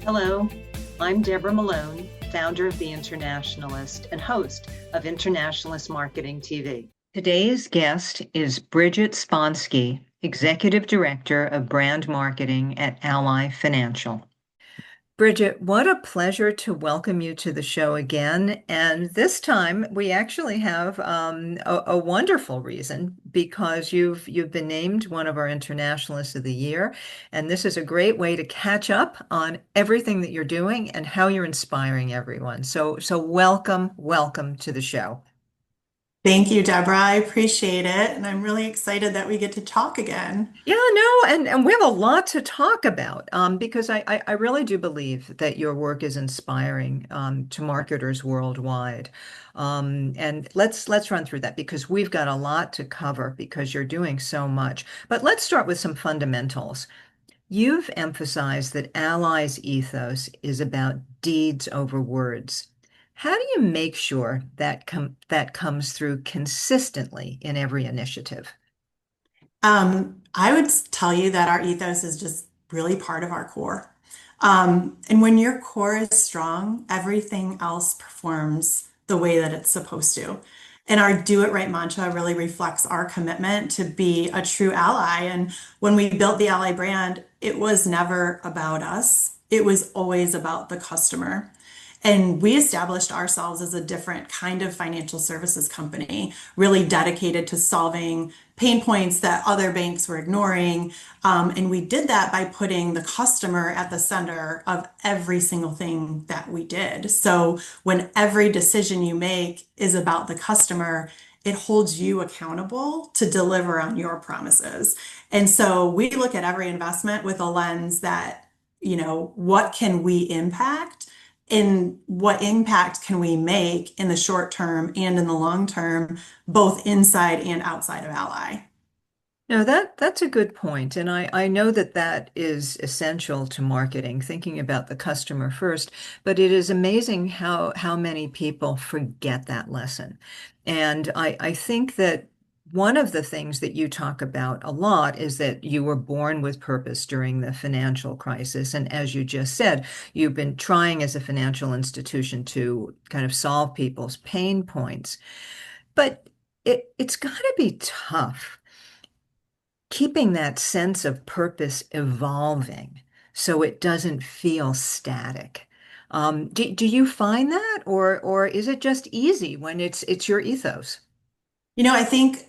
Hello, I'm Deborah Malone, founder of the Internationalist and host of Internationalist Marketing TV. Today's guest is Bridget Sponsky, Executive Director of Brand Marketing at Ally Financial. Bridget, what a pleasure to welcome you to the show again. And this time we actually have a wonderful reason because you've been named one of our Internationalists of the Year. And this is a great way to catch up on everything that you're doing and how you're inspiring everyone. So welcome to the show. Thank you, Deborah. I appreciate it. And I'm really excited that we get to talk again. Yeah, no, and we have a lot to talk about because I really do believe that your work is inspiring to marketers worldwide. And let's run through that because we've got a lot to cover because you're doing so much. But let's start with some fundamentals. You've emphasized that Ally's ethos is about deeds over words. How do you make sure that comes through consistently in every initiative? I would tell you that our ethos is just really part of our core. And when your core is strong, everything else performs the way that it's supposed to. And our do it right mantra really reflects our commitment to be a true ally. And when we built the Ally brand, it was never about us. It was always about the customer. And we established ourselves as a different kind of financial services company, really dedicated to solving pain points that other banks were ignoring. And we did that by putting the customer at the center of every single thing that we did. So when every decision you make is about the customer, it holds you accountable to deliver on your promises. And so we look at every investment with a lens that, what can we impact? And what impact can we make in the short term and in the long term, both inside and outside of Ally? No, that's a good point. And I know that that is essential to marketing, thinking about the customer first, but it is amazing how many people forget that lesson. And I think that one of the things that you talk about a lot is that you were born with purpose during the financial crisis. And as you just said, you've been trying as a financial institution to kind of solve people's pain points. But it's got to be tough keeping that sense of purpose evolving so it doesn't feel static. Do you find that, or is it just easy when it's your ethos? I think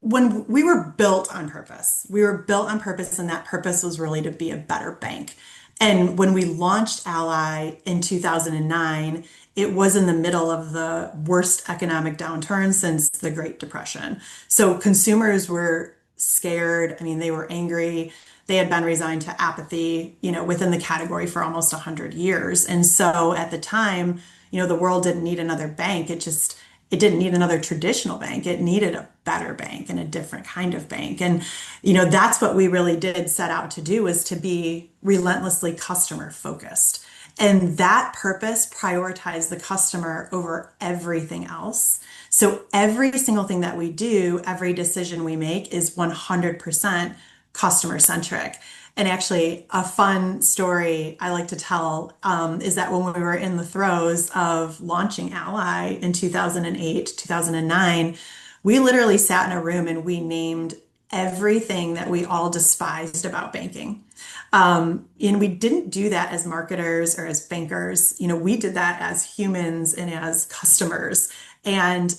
when we were built on purpose, we were built on purpose, and that purpose was really to be a better bank. And when we launched Ally in 2009, it was in the middle of the worst economic downturn since the Great Depression. So consumers were scared. I mean, they were angry. They had been resigned to apathy, within the category for almost 100 years. And so at the time, the world didn't need another bank. It didn't need another traditional bank. It needed a better bank and a different kind of bank. And, that's what we really did set out to do, was to be relentlessly customer focused. And that purpose prioritized the customer over everything else. So every single thing that we do, every decision we make is 100% customer centric. And actually, a fun story I like to tell is that when we were in the throes of launching Ally in 2008, 2009, we literally sat in a room and we named everything that we all despised about banking. And we didn't do that as marketers or as bankers. We did that as humans and as customers. And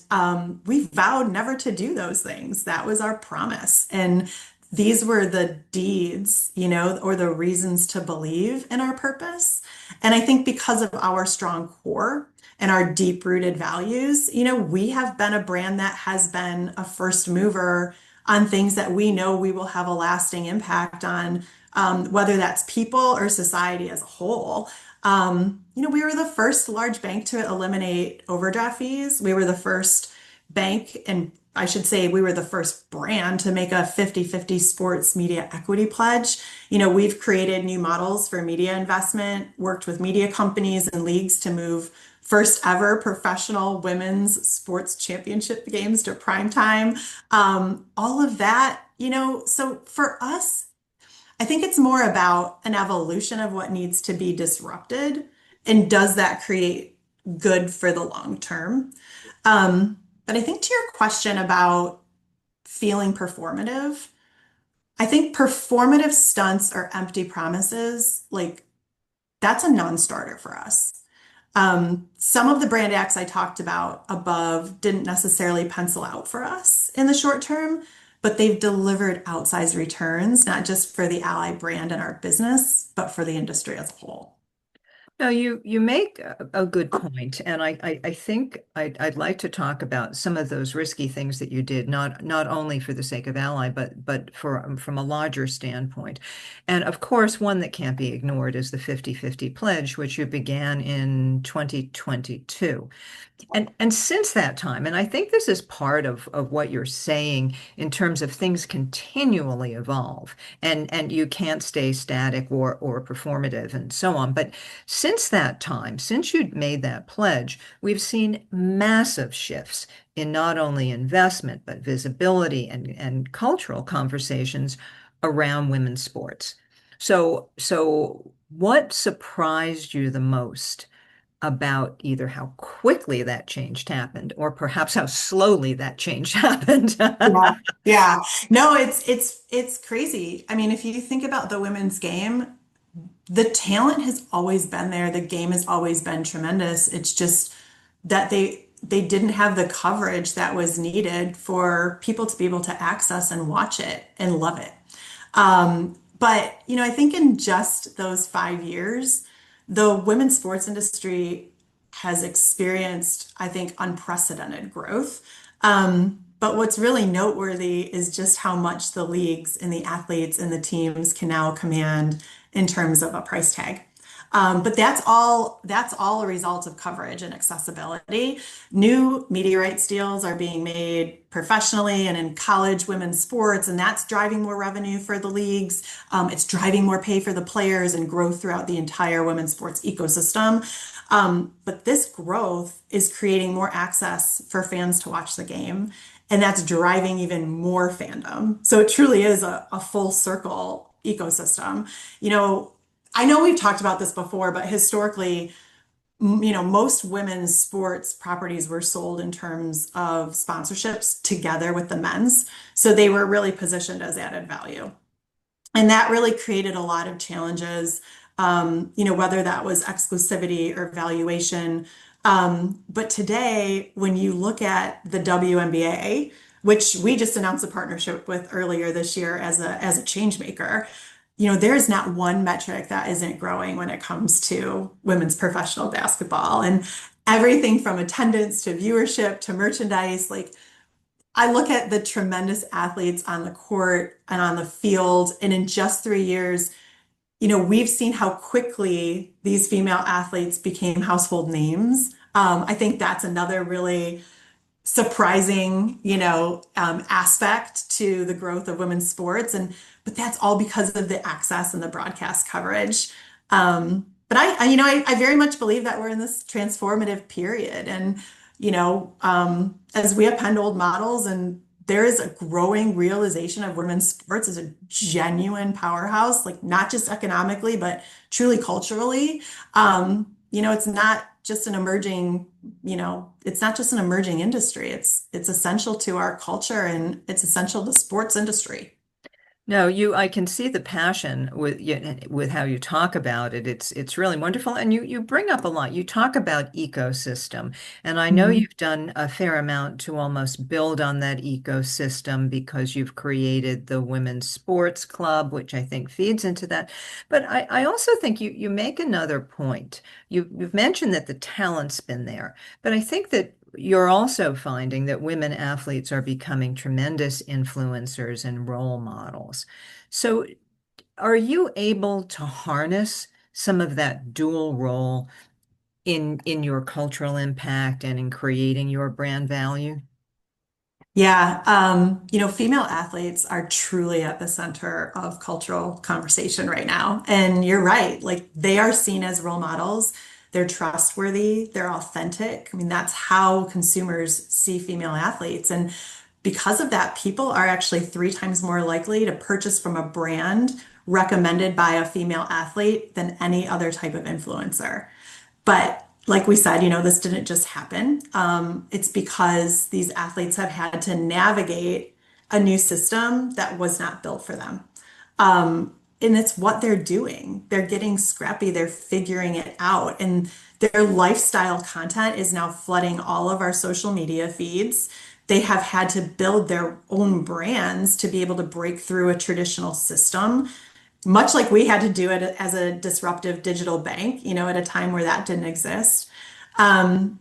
we vowed never to do those things. That was our promise. And these were the deeds, or the reasons to believe in our purpose. And I think because of our strong core and our deep rooted values, we have been a brand that has been a first mover on things that we know we will have a lasting impact on, whether that's people or society as a whole. We were the first large bank to eliminate overdraft fees. We were the first bank, and I should say we were the first brand to make a 50-50 sports media equity pledge. We've created new models for media investment, worked with media companies and leagues to move first ever professional women's sports championship games to prime time. All of that, so for us, I think it's more about an evolution of what needs to be disrupted. And does that create good for the long term? But I think to your question about feeling performative, I think performative stunts or empty promises, like that's a non-starter for us. Some of the brand acts I talked about above didn't necessarily pencil out for us in the short term, but they've delivered outsized returns, not just for the Ally brand and our business, but for the industry as a whole. No, you make a good point, and I think I'd like to talk about some of those risky things that you did, not only for the sake of Ally, but for from a larger standpoint. And of course, one that can't be ignored is the 50-50 pledge, which you began in 2022. And since that time, and I think this is part of what you're saying in terms of things continually evolve, and you can't stay static or performative and so on. But since that time, since you'd made that pledge, we've seen massive shifts in not only investment, but visibility and cultural conversations around women's sports. So what surprised you the most about either how quickly that change happened or perhaps how slowly that change happened? Yeah. Yeah. No, it's crazy. I mean, if you think about the women's game, the talent has always been there. The game has always been tremendous. It's just that they didn't have the coverage that was needed for people to be able to access and watch it and love it. But I think in just those 5 years, the women's sports industry has experienced, I think, unprecedented growth. But what's really noteworthy is just how much the leagues and the athletes and the teams can now command in terms of a price tag. But that's all a result of coverage and accessibility. New media rights deals are being made professionally and in college women's sports, and that's driving more revenue for the leagues. It's driving more pay for the players and growth throughout the entire women's sports ecosystem. But this growth is creating more access for fans to watch the game, and that's driving even more fandom. So it truly is a full circle ecosystem. You know, I know we've talked about this before, but historically, most women's sports properties were sold in terms of sponsorships together with the men's. So they were really positioned as added value. And that really created a lot of challenges, whether that was exclusivity or valuation. But today, when you look at the WNBA, which we just announced a partnership with earlier this year as a change maker, there is not one metric that isn't growing when it comes to women's professional basketball. And everything from attendance to viewership to merchandise, like I look at the tremendous athletes on the court and on the field, and in just 3 years, we've seen how quickly these female athletes became household names. I think that's another really surprising, aspect to the growth of women's sports. But that's all because of the access and the broadcast coverage. But I very much believe that we're in this transformative period. And, as we append old models, and there is a growing realization of women's sports as a genuine powerhouse, like not just economically, but truly culturally. It's not just an emerging, it's not just an emerging industry. It's essential to our culture and it's essential to the sports industry. No, I can see the passion with how you talk about it. It's really wonderful. And you bring up a lot. You talk about ecosystem. And I know Mhm. you've done a fair amount to almost build on that ecosystem because you've created the Women's Sports Club, which I think feeds into that. But I also think you make another point. You've mentioned that the talent's been there, but I think that you're also finding that women athletes are becoming tremendous influencers and role models. So, are you able to harness some of that dual role in your cultural impact and in creating your brand value? Yeah, female athletes are truly at the center of cultural conversation right now. And you're right, like they are seen as role models. They're trustworthy, they're authentic. I mean, that's how consumers see female athletes. And because of that, people are actually 3 times more likely to purchase from a brand recommended by a female athlete than any other type of influencer. But like we said, this didn't just happen. It's because these athletes have had to navigate a new system that was not built for them. And it's what they're doing. They're getting scrappy, they're figuring it out. And their lifestyle content is now flooding all of our social media feeds. They have had to build their own brands to be able to break through a traditional system, much like we had to do it as a disruptive digital bank, at a time where that didn't exist. When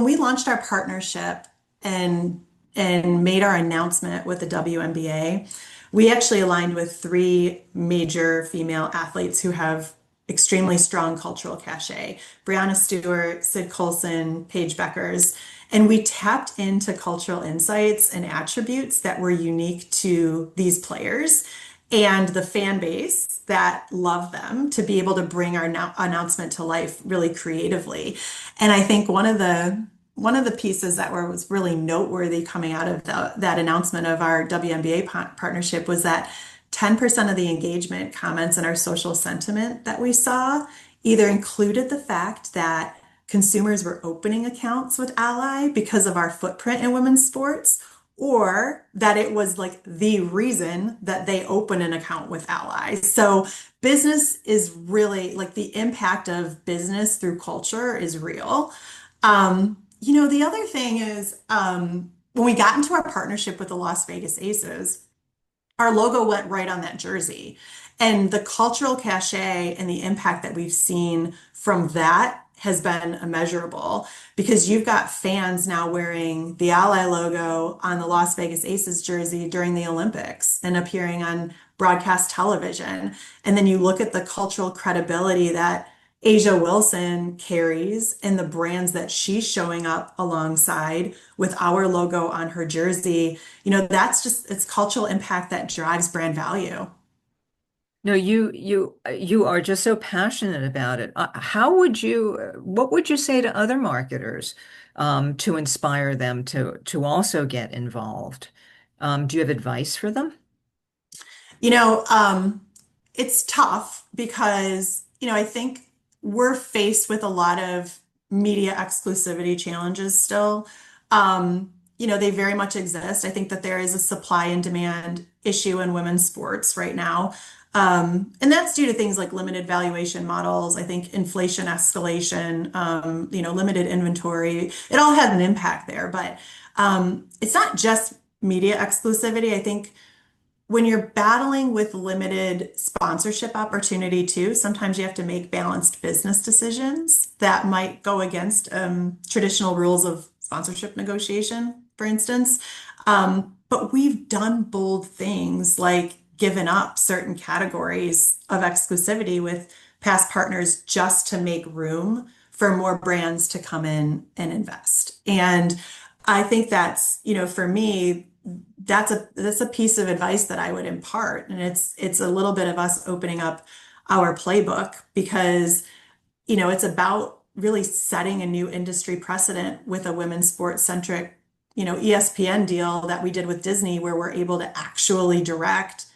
we launched our partnership and made our announcement with the WNBA, we actually aligned with three major female athletes who have extremely strong cultural cachet: Brianna Stewart, Sid Colson, Paige Beckers. And we tapped into cultural insights and attributes that were unique to these players and the fan base that love them, to be able to bring our announcement to life really creatively. And I think one of the pieces that was really noteworthy coming out of that announcement of our WNBA partnership was that 10% of the engagement comments in our social sentiment that we saw either included the fact that consumers were opening accounts with Ally because of our footprint in women's sports, or that it was like the reason that they open an account with Ally. So business is really like, the impact of business through culture is real. The other thing is, when we got into our partnership with the Las Vegas Aces, our logo went right on that jersey. And the cultural cachet and the impact that we've seen from that has been immeasurable, because you've got fans now wearing the Ally logo on the Las Vegas Aces jersey during the Olympics and appearing on broadcast television. And then you look at the cultural credibility that Asia Wilson carries and the brands that she's showing up alongside with our logo on her jersey. It's cultural impact that drives brand value. No, you are just so passionate about it. What would you say to other marketers to inspire them to also get involved? Do you have advice for them? You know, um, it's tough because, I think we're faced with a lot of media exclusivity challenges still. They very much exist. I think that there is a supply and demand issue in women's sports right now. And that's due to things like limited valuation models, I think inflation escalation, limited inventory. It all has an impact there, but it's not just media exclusivity. I think when you're battling with limited sponsorship opportunity too, sometimes you have to make balanced business decisions that might go against traditional rules of sponsorship negotiation, for instance. But we've done bold things like given up certain categories of exclusivity with past partners just to make room for more brands to come in and invest. And I think for me, that's a piece of advice that I would impart. And it's a little bit of us opening up our playbook, because, it's about really setting a new industry precedent with a women's sports centric, ESPN deal that we did with Disney, where we're able to actually direct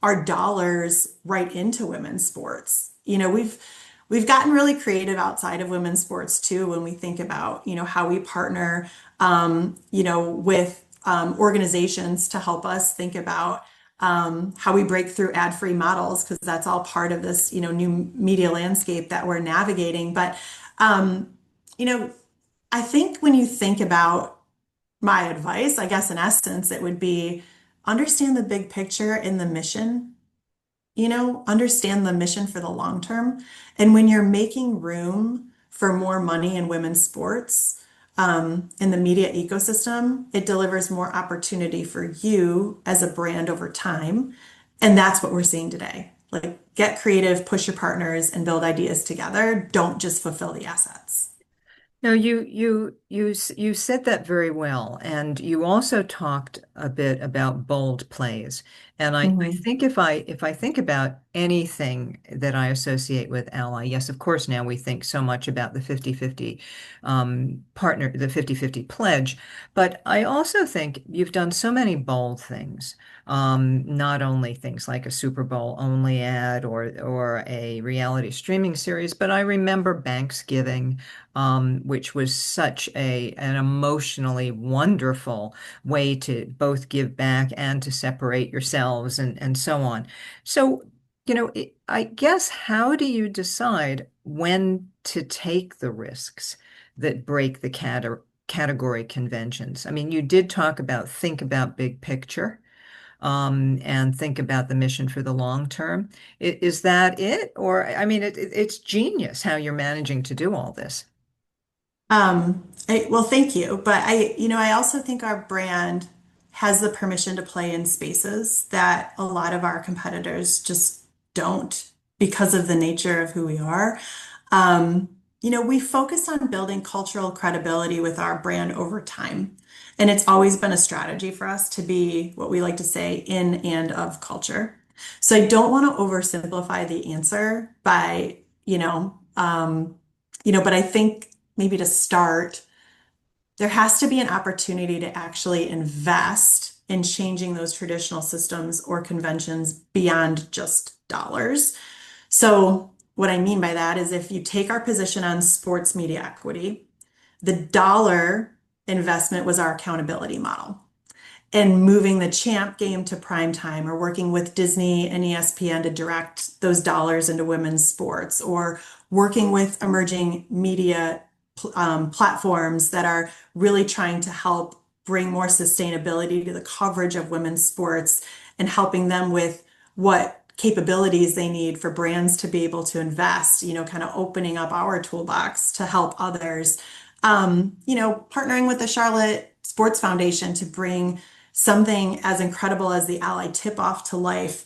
our dollars right into women's sports. We've gotten really creative outside of women's sports too, when we think about, how we partner, with organizations to help us think about how we break through ad-free models, because that's all part of this, new media landscape that we're navigating. But you know, I think when you think about my advice, I guess in essence, it would be understand the big picture in the mission, understand the mission for the long term. And when you're making room for more money in women's sports, in the media ecosystem, it delivers more opportunity for you as a brand over time. And that's what we're seeing today. Like, get creative, push your partners, and build ideas together. Don't just fulfill the assets. No, you said that very well, and you also talked a bit about bold plays. And I Mhm. think if I think about anything that I associate with Ally, yes, of course, now we think so much about the 50-50 partner, the 50-50 pledge, but I also think you've done so many bold things. Not only things like a Super Bowl only ad or a reality streaming series, but I remember Banksgiving, which was such an emotionally wonderful way to both give back and to separate yourselves and so on. So, I guess how do you decide when to take the risks that break the category conventions? I mean, you did talk about think about big picture, and think about the mission for the long term. Is that it? Or, I mean, it's genius how you're managing to do all this. Well, thank you. But I also think our brand has the permission to play in spaces that a lot of our competitors just don't because of the nature of who we are. Um, we focus on building cultural credibility with our brand over time. And it's always been a strategy for us to be what we like to say in and of culture. So I don't want to oversimplify the answer by, but I think maybe to start, there has to be an opportunity to actually invest in changing those traditional systems or conventions beyond just dollars. So, what I mean by that is if you take our position on sports media equity, the dollar investment was our accountability model and moving the champ game to prime time or working with Disney and ESPN to direct those dollars into women's sports or working with emerging media platforms that are really trying to help bring more sustainability to the coverage of women's sports and helping them with what capabilities they need for brands to be able to invest, kind of opening up our toolbox to help others. Partnering with the Charlotte Sports Foundation to bring something as incredible as the Ally tip off to life,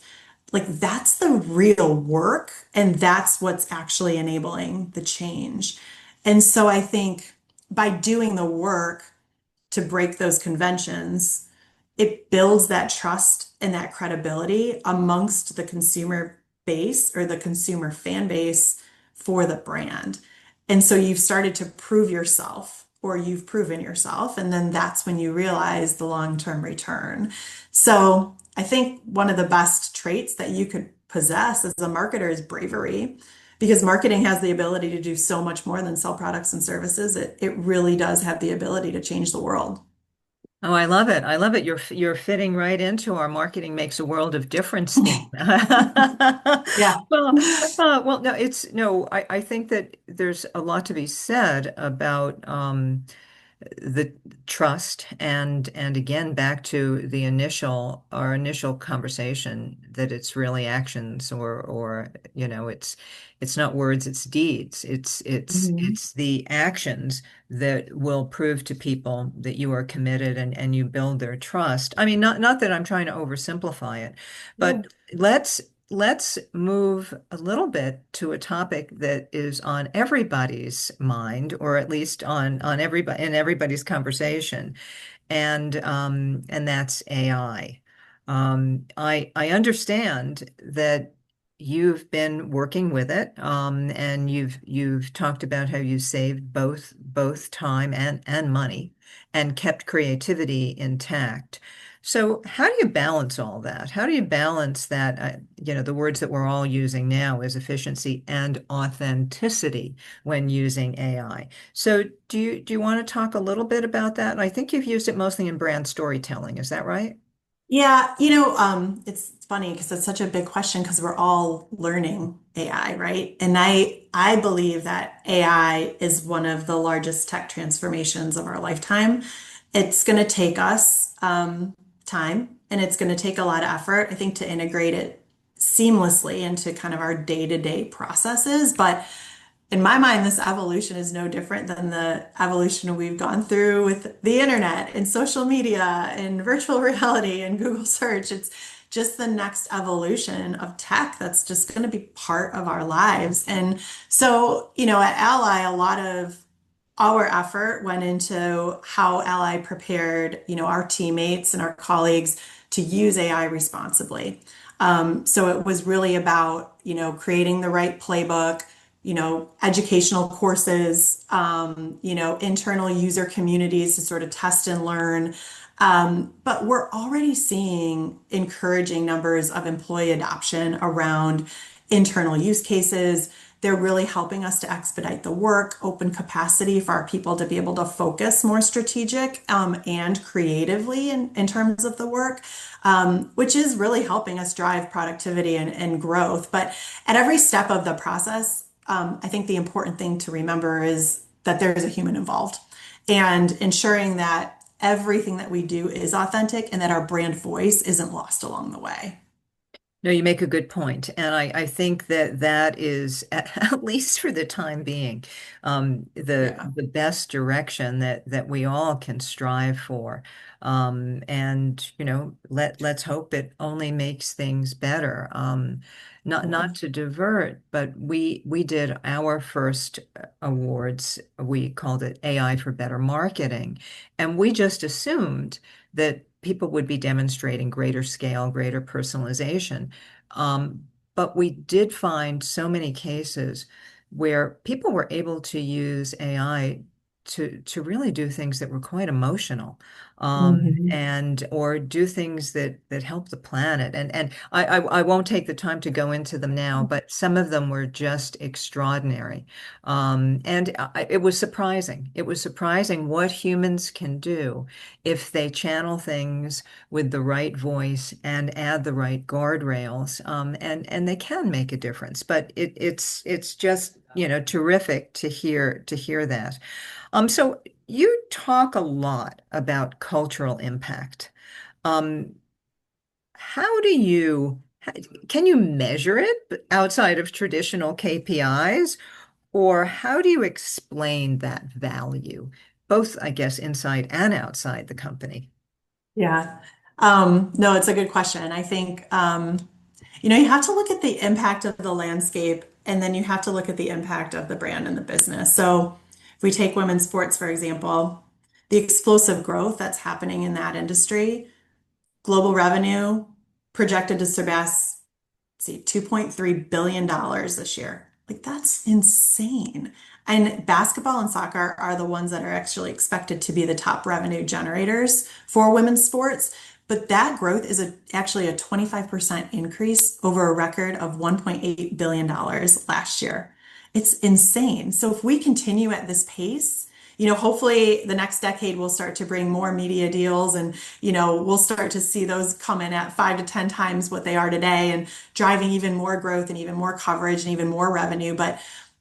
like that's the real work and that's what's actually enabling the change. And so I think by doing the work to break those conventions, it builds that trust and that credibility amongst the consumer base or the consumer fan base for the brand. And so you've started to prove yourself or you've proven yourself. And then that's when you realize the long-term return. So I think one of the best traits that you could possess as a marketer is bravery because marketing has the ability to do so much more than sell products and services. It really does have the ability to change the world. Oh, I love it. I love it. You're fitting right into our marketing makes a world of difference theme. Yeah. Well, no, I think that there's a lot to be said about the trust and again back to our initial conversation that it's really actions or it's not words, it's deeds. Mhm. It's the actions that will prove to people that you are committed and you build their trust. I mean, not that I'm trying to oversimplify it, Yeah. but let's move a little bit to a topic that is on everybody's mind, or at least on everybody in everybody's conversation, and that's AI. I understand that you've been working with it, and you've talked about how you saved both time and money, and kept creativity intact. So how do you balance all that? How do you balance that? The words that we're all using now is efficiency and authenticity when using AI. So do you want to talk a little bit about that? I think you've used it mostly in brand storytelling. Is that right? Yeah, it's funny because it's such a big question because we're all learning AI, right? And I believe that AI is one of the largest tech transformations of our lifetime. It's going to take us time and it's going to take a lot of effort, I think, to integrate it seamlessly into kind of our day-to-day processes. But in my mind, this evolution is no different than the evolution we've gone through with the internet and social media and virtual reality and Google search. It's just the next evolution of tech that's just going to be part of our lives. And so, at Ally, a lot of our effort went into how Ally prepared, our teammates and our colleagues to use AI responsibly. So it was really about, creating the right playbook, educational courses, internal user communities to sort of test and learn. But we're already seeing encouraging numbers of employee adoption around internal use cases. They're really helping us to expedite the work, open capacity for our people to be able to focus more strategic and creatively in terms of the work, which is really helping us drive productivity and growth. But at every step of the process, I think the important thing to remember is that there's a human involved and ensuring that everything that we do is authentic and that our brand voice isn't lost along the way. No, you make a good point. And I think that that is, at least for the time being, Yeah. the best direction that we all can strive for. And, let's hope it only makes things better. Not Totally. to divert, but we did our first awards. We called it AI for Better Marketing. And we just assumed that people would be demonstrating greater scale, greater personalization. But we did find so many cases where people were able to use AI to really do things that were quite emotional, Mhm. and or do things that help the planet. And I won't take the time to go into them now, but some of them were just extraordinary. And it was surprising. It was surprising what humans can do if they channel things with the right voice and add the right guardrails, and they can make a difference. But it's just, terrific to hear that. So you talk a lot about cultural impact. Um, how do you can you measure it outside of traditional KPIs, or how do you explain that value, both, I guess, inside and outside the company? Yeah. No, it's a good question. I think, you have to look at the impact of the landscape and then you have to look at the impact of the brand and the business. So if we take women's sports, for example, the explosive growth that's happening in that industry, global revenue projected to surpass, see, $2.3 billion this year. Like that's insane. And basketball and soccer are the ones that are actually expected to be the top revenue generators for women's sports. But that growth is actually a 25% increase over a record of $1.8 billion last year. It's insane. So if we continue at this pace, hopefully the next decade will start to bring more media deals and, we'll start to see those come in at 5 to 10 times what they are today and driving even more growth and even more coverage and even more revenue. But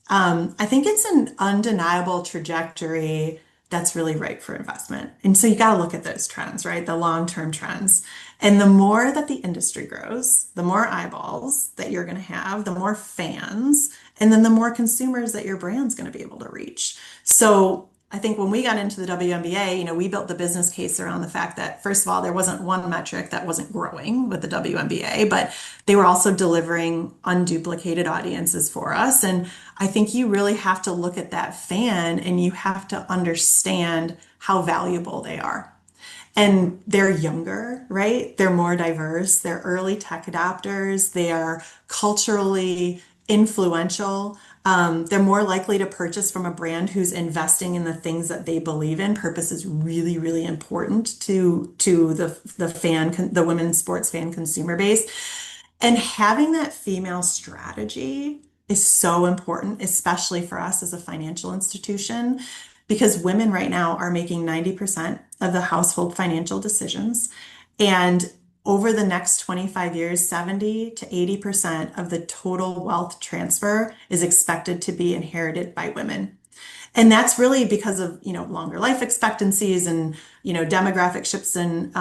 I think it's an undeniable trajectory that's really ripe for investment. And so you got to look at those trends, right? The long-term trends. And the more that the industry grows, the more eyeballs that you're going to have, the more fans, and then the more consumers that your brand's going to be able to reach. So I think when we got into the WNBA, we built the business case around the fact that, first of all, there wasn't one metric that wasn't growing with the WNBA, but they were also delivering unduplicated audiences for us. And I think you really have to look at that fan and you have to understand how valuable they are. And they're younger, right? They're more diverse. They're early tech adopters. They are culturally influential. They're more likely to purchase from a brand who's investing in the things that they believe in. Purpose is really, really important to the women's sports fan consumer base. And having that female strategy is so important, especially for us as a financial institution, because women right now are making 90% of the household financial decisions. And over the next 25 years, 70 to 80% of the total wealth transfer is expected to be inherited by women. And that's really because of, longer life expectancies and, demographic shifts in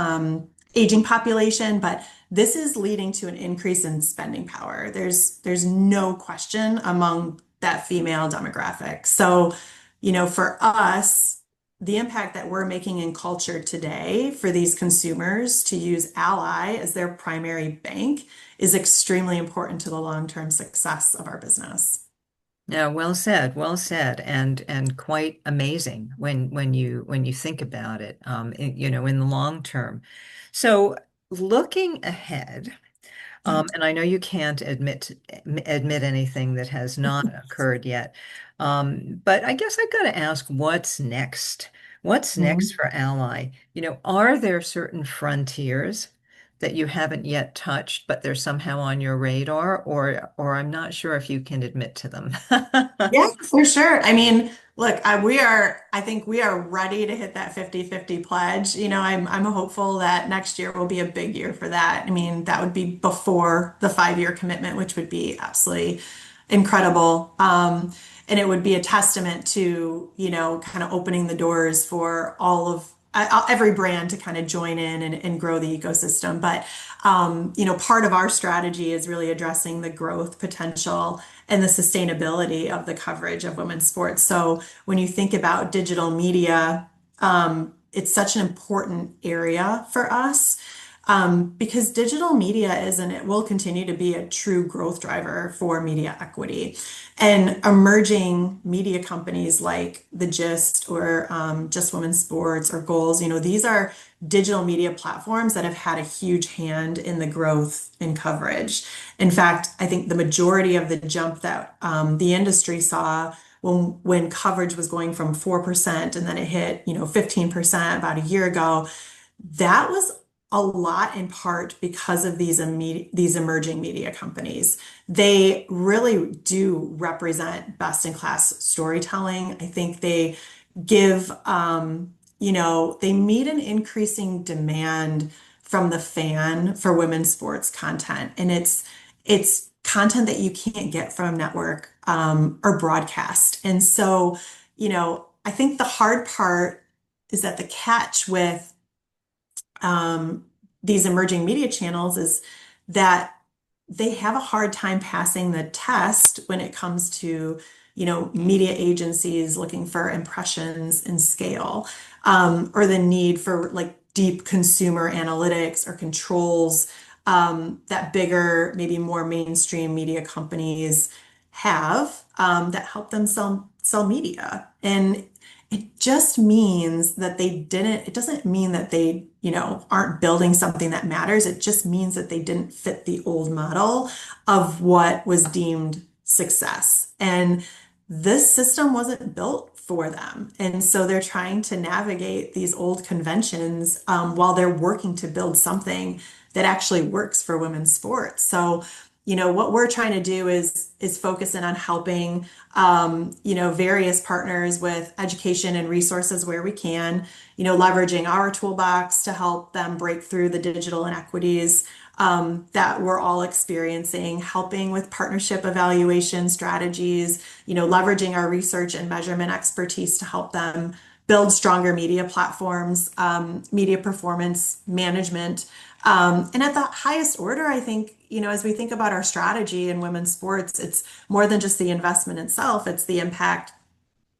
aging population. But this is leading to an increase in spending power. There's no question among that female demographic. So, for us, the impact that we're making in culture today for these consumers to use Ally as their primary bank is extremely important to the long-term success of our business. Yeah, well said, and quite amazing when you think about it, in the long term. So looking ahead, and I know you can't admit anything that has not occurred yet, but I guess I've got to ask, what's next? What's next Mhm. for Ally? Are there certain frontiers that you haven't yet touched, but they're somehow on your radar, or I'm not sure if you can admit to them. Yeah, for sure. I mean, look, I think we are ready to hit that 50-50 pledge. I'm hopeful that next year will be a big year for that. I mean, that would be before the 5-year commitment, which would be absolutely incredible. And it would be a testament to, kind of opening the doors for all of every brand to kind of join in and grow the ecosystem. But, part of our strategy is really addressing the growth potential and the sustainability of the coverage of women's sports. So when you think about digital media, it's such an important area for us because digital media is and it will continue to be a true growth driver for media equity. And emerging media companies like The Gist or Just Women's Sports or Goals, these are digital media platforms that have had a huge hand in the growth in coverage. In fact, I think the majority of the jump that the industry saw when coverage was going from 4% and then it hit, 15% about a year ago, that was a lot in part because of these emerging media companies. They really do represent best in class storytelling. I think they give, they meet an increasing demand from the fan for women's sports content. And it's content that you can't get from network or broadcast. And so, I think the hard part is that the catch with um, these emerging media channels is that they have a hard time passing the test when it comes to, media agencies looking for impressions and scale, or the need for like deep consumer analytics or controls that bigger, maybe more mainstream media companies have that help them sell media. And it just means that it doesn't mean that they, aren't building something that matters. It just means that they didn't fit the old model of what was deemed success. And this system wasn't built for them. And so they're trying to navigate these old conventions while they're working to build something that actually works for women's sports. So, what we're trying to do is focus in on helping various partners with education and resources where we can, leveraging our toolbox to help them break through the digital inequities that we're all experiencing, helping with partnership evaluation strategies, leveraging our research and measurement expertise to help them build stronger media platforms, media performance management. And at the highest order, I think, as we think about our strategy in women's sports, it's more than just the investment itself, it's the impact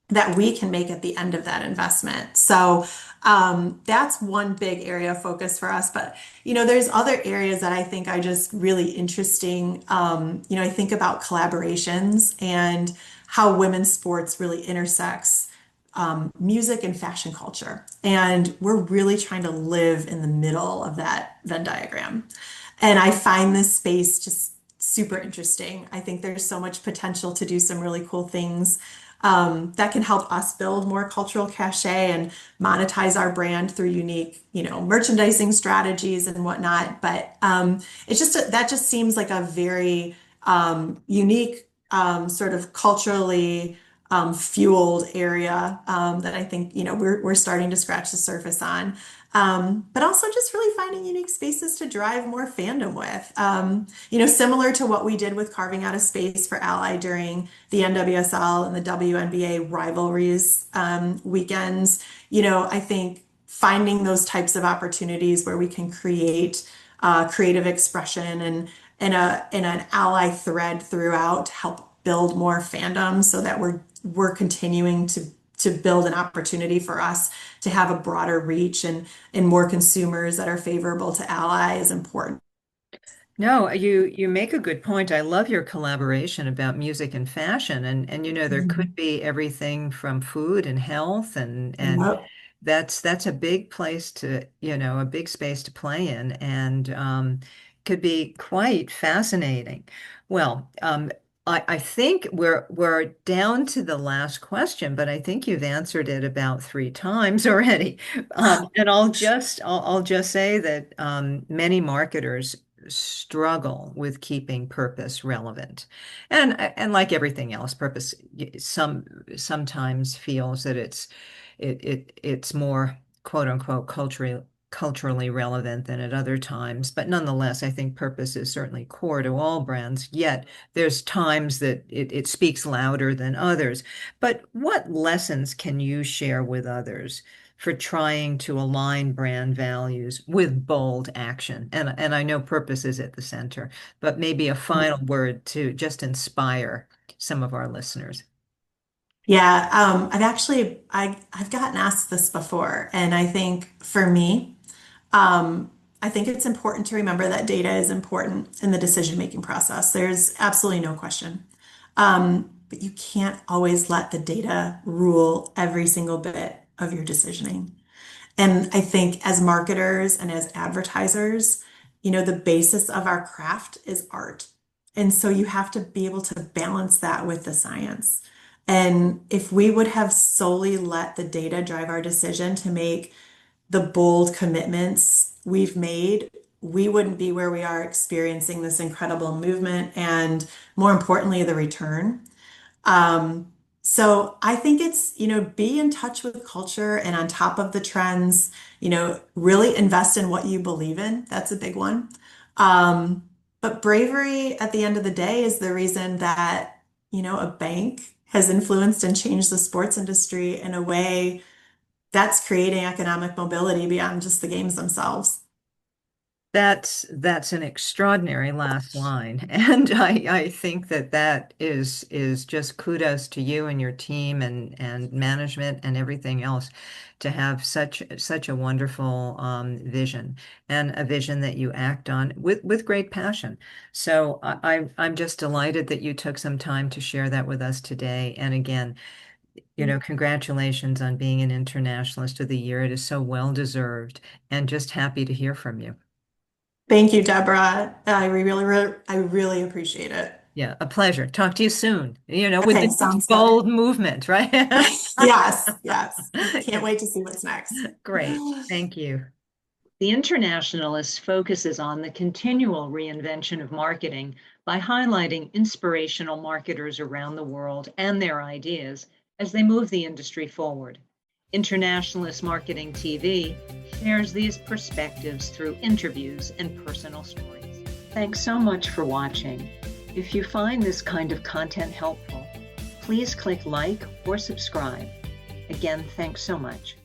that we can make at the end of that investment. So that's one big area of focus for us. But there's other areas that I think are just really interesting. I think about collaborations and how women's sports really intersects music and fashion culture. And we're really trying to live in the middle of that Venn diagram. And I find this space just super interesting. I think there's so much potential to do some really cool things that can help us build more cultural cachet and monetize our brand through unique, merchandising strategies and whatnot. But that just seems like a very unique, sort of culturally fueled area that I think we're starting to scratch the surface on. But also just really finding unique spaces to drive more fandom with. Similar to what we did with carving out a space for Ally during the NWSL and the WNBA rivalries weekends. I think finding those types of opportunities where we can create creative expression and an ally thread throughout to help build more fandom so that we're continuing to build an opportunity for us to have a broader reach and more consumers that are favorable to Ally is important. No, you make a good point. I love your collaboration about music and fashion, and there could Mhm. be everything from food and health, and Yep. that's a big place to, a big space to play in, and could be quite fascinating. Well, I think we're down to the last question, but I think you've answered it about three times already. And I'll just say that many marketers struggle with keeping purpose relevant. And like everything else, purpose sometimes feels that it's more quote unquote culturally relevant than at other times. But nonetheless, I think purpose is certainly core to all brands, yet there's times that it speaks louder than others. But what lessons can you share with others for trying to align brand values with bold action? And I know purpose is at the center, but maybe a final word to just inspire some of our listeners. Yeah, I've gotten asked this before, and I think for me, I think it's important to remember that data is important in the decision-making process. There's absolutely no question. But you can't always let the data rule every single bit of your decisioning. And I think as marketers and as advertisers, the basis of our craft is art. And so you have to be able to balance that with the science. And if we would have solely let the data drive our decision to make the bold commitments we've made, we wouldn't be where we are experiencing this incredible movement and more importantly, the return. Um, so I think it's, be in touch with culture and on top of the trends, really invest in what you believe in. That's a big one. But bravery at the end of the day is the reason that, a bank has influenced and changed the sports industry in a way that's creating economic mobility beyond just the games themselves. That's an extraordinary last line, and I think that is just kudos to you and your team and management and everything else to have such a wonderful vision, and a vision that you act on with great passion. So I'm just delighted that you took some time to share that with us today. And again, congratulations on being an Internationalist of the Year. It is so well deserved, and just happy to hear from you. Thank you, Deborah. I really appreciate it. Yeah, a pleasure. Talk to you soon. With Okay, the next sounds good. bold movement, right? Yes, yes. Can't wait to see what's next. Great. Thank you. The Internationalist focuses on the continual reinvention of marketing by highlighting inspirational marketers around the world and their ideas as they move the industry forward. Internationalist Marketing TV shares these perspectives through interviews and personal stories. Thanks so much for watching. If you find this kind of content helpful, please click like or subscribe. Again, thanks so much.